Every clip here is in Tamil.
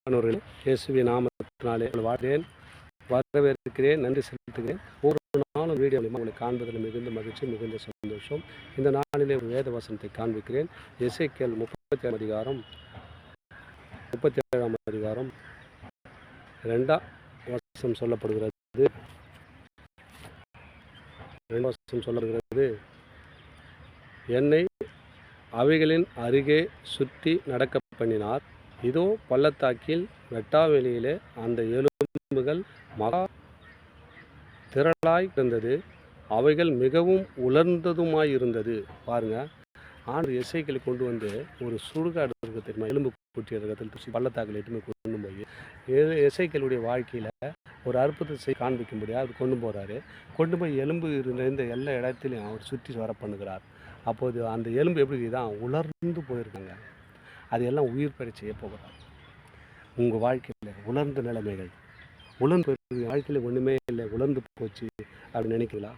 அன்பானவர்களே, இயேசுவின் நாமத்தினாலே வாழ்கிறேன், வரவேற்கிறேன், நன்றி செலுத்துகிறேன். ஒவ்வொரு நாளும் வீடியோ மூலமாக உங்களை காண்பதில் மிகுந்த மகிழ்ச்சி, மிகுந்த சந்தோஷம். இந்த நாளிலே ஒரு வேத வசனத்தை காண்பிக்கிறேன். எசேக்கியேல் 37 அதிகாரம் 2ஆம் வசனம் சொல்லப்படுகிறது. என்னை அவைகளின் அருகே சுற்றி நடக்க பண்ணினார். இதோ பள்ளத்தாக்கில் வெட்டாவெளியிலே அந்த எலும்புகள் மகா திரளாய் இருந்தது, அவைகள் மிகவும் உலர்ந்ததுமாயிருந்தது. பாருங்க, ஆண்டு எசேக்கியேலை கொண்டு வந்து ஒரு சுடுகாடு இருக்க தெரியுமா, எலும்பு கூட்டிய இடத்தில் பள்ளத்தாக்கில் எட்டுமே கொண்டு போய் எசேக்கியேலுடைய வாழ்க்கையில் ஒரு அற்புதத்தை காண்பிக்கும்படியாக அவர் கொண்டு போய் எலும்பு இருந்த எல்லா இடத்துலையும் அவர் சுற்றி வர பண்ணுகிறார். அப்போது அந்த எலும்பு எப்படி தான் உலர்ந்து போயிருக்காங்க, அது எல்லாம் உயிர் பெற செய்ய போகிறார். உங்கள் வாழ்க்கையில் உலர்ந்த நிலைமைகள், உலர்ந்து வாழ்க்கையில் ஒன்றுமே இல்லை, உலர்ந்து போச்சு அப்படின்னு நினைக்கிறீங்களா?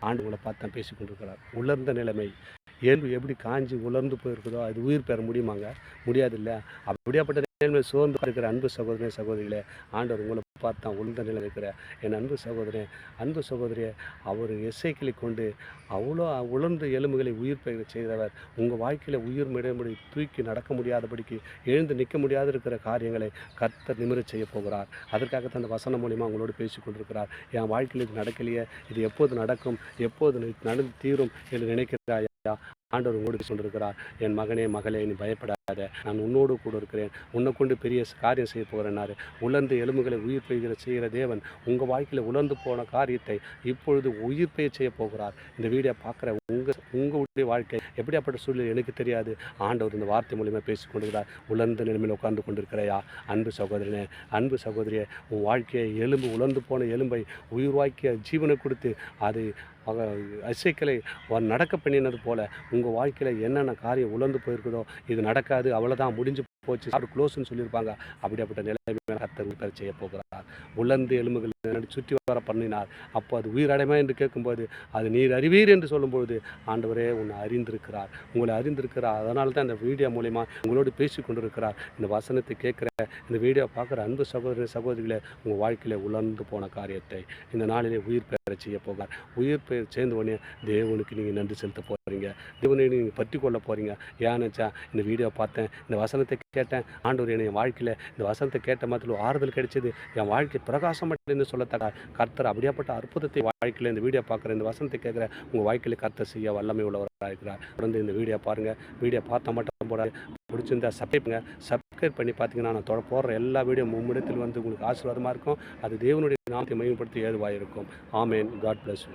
ஆண்டு உங்களை பார்த்து தான் பேசி கொண்டிருக்கிறார். உலர்ந்த நிலைமை, எலும்பு எப்படி காஞ்சி உலர்ந்து போயிருக்குதோ அது உயிர் பெற முடியுமாங்க? முடியாது இல்லை. அப்படியாப்பட்ட நிலைமை சோர்ந்து இருக்கிற அன்பு சகோதரனே, சகோதரிகளே, ஆண்டவர் உங்களை பார்த்து தான் உலர்ந்த நிலை இருக்கிற என் அன்பு சகோதரன், அன்பு சகோதரியை அவர் எசேக்கியேலை கொண்டு அவ்வளோ உலர்ந்த எலும்புகளை உயிர் பெற செய்தவர். உங்கள் வாழ்க்கையில் உயிர் மிடம்படி தூக்கி நடக்க முடியாதபடிக்கு, எழுந்து நிற்க முடியாத இருக்கிற காரியங்களை கர்த்தர் நிமிரச் செய்ய போகிறார். அதற்காகத்தான் அந்த வசனம் மூலிமா உங்களோடு பேசி கொண்டிருக்கிறார். என் வாழ்க்கையில் இது நடக்கலையே, இது எப்போது நடக்கும், எப்போது நடந்து தீரும் என்று நினைக்கிறாயா? ஆண்டவர் உங்களோடு கொண்டிருக்கிறார். என் மகனே, மகளே, நீ பயப்படாத, நான் உன்னோடு கூட இருக்கிறேன், உன்னை கொண்டு பெரிய காரியம் செய்ய போகிறேன்னாரு. உலர்ந்த எலும்புகளை உயிர் பெய்கிற செய்கிற தேவன் உங்கள் வாழ்க்கையில் உலர்ந்து போன காரியத்தை இப்பொழுது உயிர் பெய்ய செய்ய போகிறார். இந்த வீடியோ பார்க்குற உங்களுடைய வாழ்க்கை எப்படியாப்பட்ட சூழ்நிலை எனக்கு தெரியாது. ஆண்டவர் இந்த வார்த்தை மூலிமா பேசி கொண்டிருக்கிறார். உலர்ந்த நிலைமையில் உட்கார்ந்து கொண்டிருக்கிறையா? அன்பு சகோதரனே, அன்பு சகோதரியை, உன் வாழ்க்கையை எலும்பு உலர்ந்து போன எலும்பை உயிர்வாக்கிய ஜீவனை கொடுத்து அது எசேக்கியேலை நடக்க பண்ணினது போல உங்கள் வாழ்க்கையில் என்னென்ன காரியம் உலர்ந்து போயிருக்குதோ இது நடக்காது, அவ்வளோதான், முடிஞ்சு போச்சு, சாப்பிட்டு க்ளோஸ்ன்னு சொல்லியிருப்பாங்க. அப்படியாப்பட்ட நிலைமை கர்த்தர் உயிர் செய்ய போகிறார். உலர்ந்து எலும்புகள் சுற்றி வர பண்ணினார். அப்போ அது உயிரடைமை என்று கேட்கும்போது, அது நீர் அறிவீர் என்று சொல்லும்போது, ஆண்டவரே உன்னை அறிந்திருக்கிறார், உங்களை அறிந்திருக்கிறார். அதனால தான் இந்த வீடியோ மூலிமா உங்களோடு பேசி கொண்டிருக்கிறார். இந்த வசனத்தை கேட்குற, இந்த வீடியோ பார்க்குற அன்பு சகோதர சகோதரிகளை, உங்கள் வாழ்க்கையில் உலர்ந்து போன காரியத்தை இந்த நாளிலே உயிர் பெற செய்ய போகிறார். உயிர் பெயர் சேர்ந்த உடனே தேவனுக்கு நீங்கள் நன்றி செலுத்த போகிறீங்க, தேவனை நீங்கள் பற்றி கொள்ள போகிறீங்க. ஏன்னாச்சா, இந்த வீடியோ பார்த்தேன், இந்த வசனத்தை கேட்டேன், ஆண்டவர் என் வாழ்க்கையில் இந்த வசனத்தை கேட்ட மாதிரி ஆறுதல் கிடைச்சது, என் வாழ்க்கை பிரகாசம் என்று சொல்லத்தக்க கர்த்தர் அப்படியாப்பட்ட அற்புதத்தை வாழ்க்கையில் இந்த வீடியோ பார்க்குற, இந்த வசனத்தை கேட்குற உங்கள் வாழ்க்கையில் கர்த்தர் செய்ய வல்லமை உள்ளவராக இருக்கிறார். தொடர்ந்து இந்த வீடியோ பாருங்கள். வீடியோ பார்த்தா மட்டும் போடாது, பிடிச்சிருந்தா சப்ஸ்கிரைப் பண்ணி பார்த்தீங்கன்னா நான் போடுற எல்லா வீடியோ மும்மிடத்தில் வந்து உங்களுக்கு ஆசீர்வாதமாக இருக்கும். அது தேவனுடைய நாமத்தை மையப்படுத்தி ஏதுவாக இருக்கும். ஆமேன். God bless you.